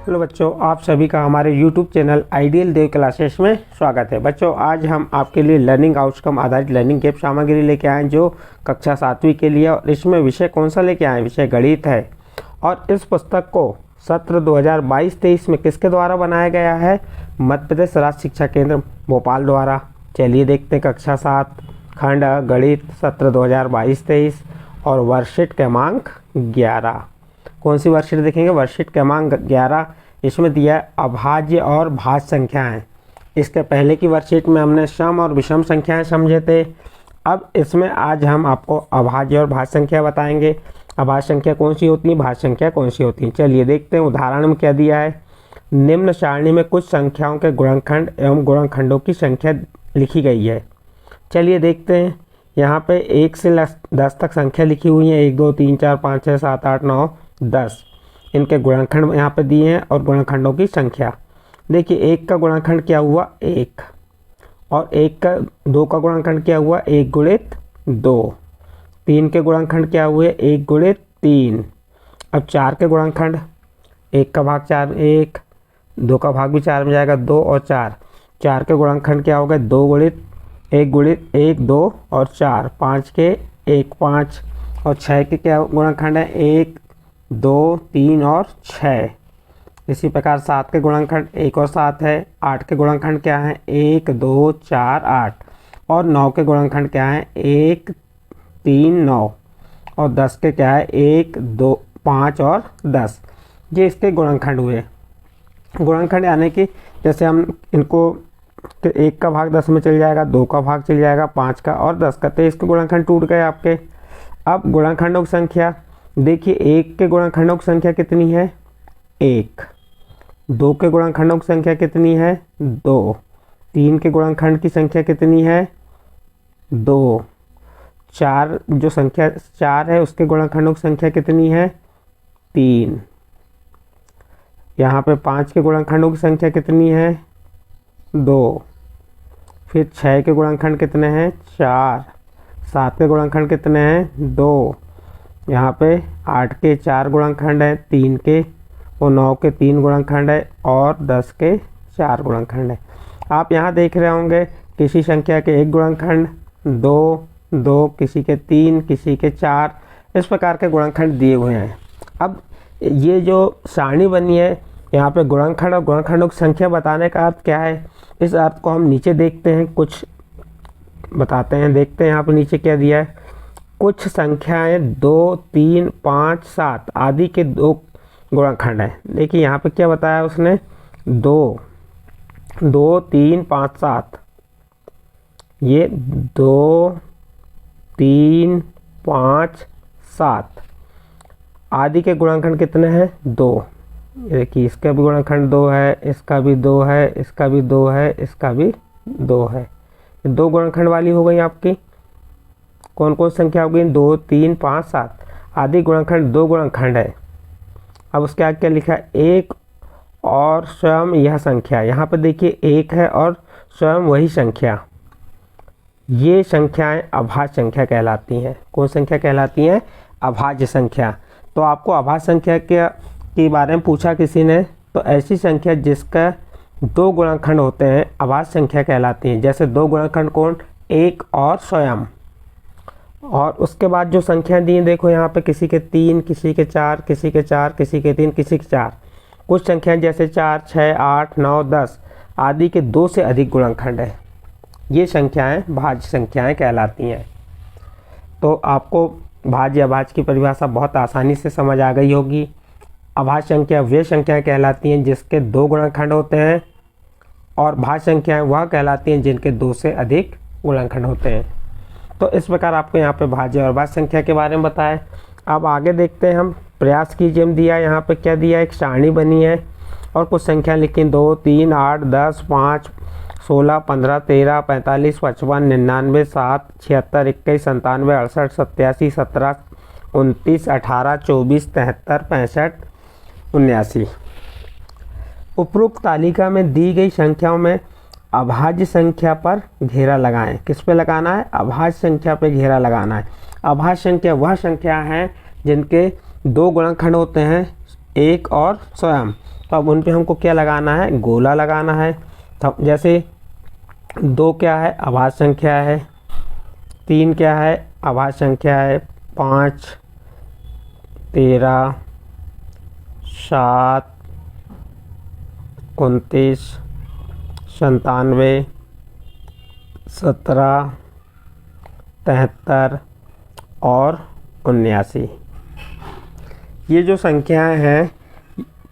Hello बच्चों, आप सभी का हमारे YouTube चैनल आइडियल देव क्लासेस में स्वागत है। बच्चों, आज हम आपके लिए लर्निंग आउटकम आधारित लर्निंग गेप सामग्री लेके आए जो कक्षा 7वीं के लिए, और इसमें विषय कौन सा लेके आए? विषय गणित है। और इस पुस्तक को सत्र 2022-23 में किसके द्वारा बनाया गया है? मध्य प्रदेश राज्य शिक्षा केंद्र भोपाल द्वारा। चलिए देखते हैं कक्षा 7 खंड गणित सत्र 2022-23 और वर्कशीट क्रमांक 11। कौन सी वर्कशीट देखेंगे? वर्कशीट क्रमांक 11। इसमें दिया है अभाज्य और भाज्य संख्याएं। इसके पहले की वर्कशीट में हमने सम और विषम संख्याएं समझे थे। अब इसमें आज हम आपको अभाज्य और भाज्य संख्या बताएंगे। अभाज्य संख्या कौन सी होती है, भाज्य संख्या कौन सी होती है? चलिए देखते हैं उदाहरण में क्या दिया है। निम्न सारणी में कुछ संख्याओं के गुणनखंड एवं गुणनखंडों की संख्या लिखी गई है। चलिए देखते हैं। यहाँ पे 1 से 10 तक संख्या लिखी हुई है। 1 2 3 4 5 6 7 8 9 10। इनके गुणनखंड यहाँ पे दिए हैं और गुणनखंडों की संख्या। देखिए 1 का गुणनखंड क्या हुआ? 1। और 2 का गुणनखंड क्या हुआ? 1 गुणित 2। 3 के गुणनखंड क्या हुए? 1 गुणित 3। अब 4 के गुणनखंड, 1 का भाग 4 1, 2 का भाग भी 4 में जाएगा 2 और 4। 4 के गुणनखंड क्या हो गए? 2 गुणित 1 गुणित 1 2 और 4। 5 के 1 5 और 6 के क्या गुणनखंड है? 1 2 3 और 6। इसी प्रकार 7 के गुणनखंड 1 और 7 है। 8 के गुणनखंड क्या है? 1 2 4 8। और 9 के गुणनखंड क्या है? 1 3 9। और 10 के क्या है? 1 2 5 और 10। ये इसके गुणनखंड हुए। गुणनखंड यानी कि जैसे हम इनको 1 का भाग 10 में चल जाएगा, 2 का भाग चल जाएगा 5 का और 10 का, तो इसके गुणनखंड टूट गए आपके। अब गुणनखंडों की संख्या देखिए। 1 के गुणनखंडों की संख्या कितनी है? 1। 2 के गुणनखंडों की संख्या कितनी है? 2। 3 के गुणनखंड की संख्या कितनी है? 2। 4 जो संख्या 4 है उसके गुणनखंडों की संख्या कितनी है? 3। यहाँ पे 5 के गुणनखंडों की संख्या कितनी है? 2। फिर 6 के गुणनखंड कितने हैं? 4। 7 के गुणनखंड कितने हैं? 2। यहाँ पे 8 के 4 गुणनखंड है, 3 के और 9 के 3 गुणनखंड है और 10 के 4 गुणनखंड है। आप यहाँ देख रहे होंगे किसी संख्या के 1 गुणनखंड 2 2, किसी के 3, किसी के 4, इस प्रकार के गुणनखंड दिए हुए हैं। अब ये जो सारणी बनी है, यहाँ पे गुणनखंड और गुणनखंडों की संख्या बताने का अर्थ क्या है? इस अर्थ को हम नीचे देखते हैं, कुछ बताते हैं। देखते हैं यहाँ पे नीचे क्या दिया है। कुछ संख्याएं 2 3 5 7 आदि के 2 गुणनखंड हैं। देखिए यहाँ पे क्या बताया उसने? 2 2 3 5 7। ये 2 3 5 7 आदि के गुणनखंड कितने हैं? 2। देखिए इसका भी गुणनखंड 2 है, इसका भी 2 है, इसका भी 2 है, इसका भी 2 है। 2 गुणनखंड वाली हो गई आपकी। कौन कौन संख्या हो गई? 2 3 5 7 आदि गुणनखंड 2 गुणनखंड है। अब उसके आगे क्या लिखा है? 1 और स्वयं यह संख्या। यहाँ पर देखिए 1 है और स्वयं वही संख्या। ये संख्याएं अभाज्य संख्या कहलाती हैं। कौन संख्या कहलाती हैं? अभाज्य संख्या। तो आपको अभाज्य संख्या के बारे में पूछा किसी ने, तो ऐसी संख्या जिसका 2 गुणनखंड होते हैं अभाज्य संख्या कहलाती हैं। जैसे 2 गुणनखंड कौन? 1 और स्वयं। और उसके बाद जो संख्या दी हैं देखो यहाँ पे, किसी के 3, किसी के 4, किसी के 4, किसी के 3, किसी के 4। कुछ संख्याएं जैसे 4 6 8 9 10 आदि के 2 से अधिक गुणनखंड है। ये संख्याएं भाज्य संख्याएं कहलाती हैं। तो आपको भाज्य अभाज्य की परिभाषा बहुत आसानी से समझ आ गई होगी। अभाज्य संख्या वे संख्याएं कहलाती हैं जिसके 2 गुणनखंड होते हैं, और भाज्य संख्याएं वह कहलाती हैं जिनके 2 से अधिक गुणनखंड होते हैं। तो इस प्रकार आपको यहाँ पे भाज्य और भाज्य संख्या के बारे में बताया। अब आगे देखते हैं हम। प्रयास कीजिए में दिया, यहाँ पे क्या दिया? एक सारणी बनी है और कुछ संख्या लिखी 2 3 8 10 5 16 15 13 45 55 99 7 76 21 97 68 87 17 29 18 24 73 65 79। उपरोक्त तालिका में दी गई संख्याओं में अभाज्य संख्या पर घेरा लगाएं। किस पे लगाना है? अभाज्य संख्या पे घेरा लगाना है। अभाज्य संख्या वह संख्या है जिनके 2 गुणनखंड होते हैं, 1 और स्वयं, तो अब उन पे हमको क्या लगाना है, गोला लगाना है। तो जैसे 2 क्या है, अभाज्य संख्या है, 3 क्या है, अभाज्य संख्या है, 5, 13, 7, 29, 97, 17, 73 और 79। ये जो संख्याएं हैं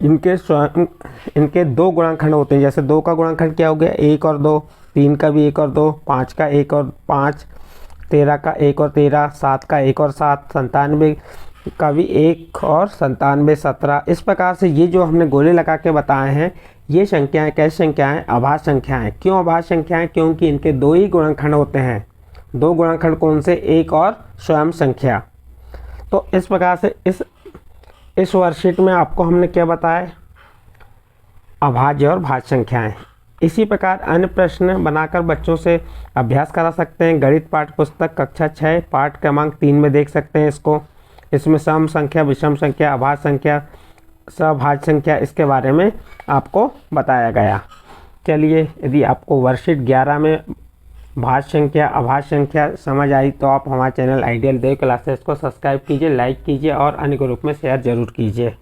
इनके 2 गुणनखंड होते हैं। जैसे 2 का गुणनखंड क्या हो गया, 1 और 2, 3 का भी 1 और 2, 5 का 1 और 5, 13 का 1 और 13, 7 का 1 और 7, 97 का भी 1 और 97, 17। इस प्रकार से ये जो हमने गोले लगा के बताए हैं, ये संख्याएं कैसी संख्याएं, अभाज्य संख्याएं। क्यों अभाज्य संख्याएं, क्योंकि इनके 2 ही गुणनखंड होते हैं। 2 गुणनखंड कौन से, 1 और स्वयं संख्या। तो इस प्रकार से इस वर्कशीट में आपको हमने क्या बताया, अभाज्य और भाज्य संख्याएं। इसी प्रकार अन्य प्रश्न बनाकर बच्चों से अभ्यास करा सकते हैं। गणित पाठ्य पुस्तक कक्षा 6 पाठ क्रमांक 3 में देख सकते हैं इसको। इसमें सम संख्या, विषम संख्या, अभाज्य संख्या, सभाज्य संख्या, इसके बारे में आपको बताया गया। चलिए, यदि आपको वर्कशीट 11 में भाज्य संख्या, अभाज्य संख्या समझ आई तो आप हमारे चैनल आइडियल देव क्लासेस को सब्सक्राइब कीजिए, लाइक कीजिए और अन्य ग्रुप में शेयर जरूर कीजिए।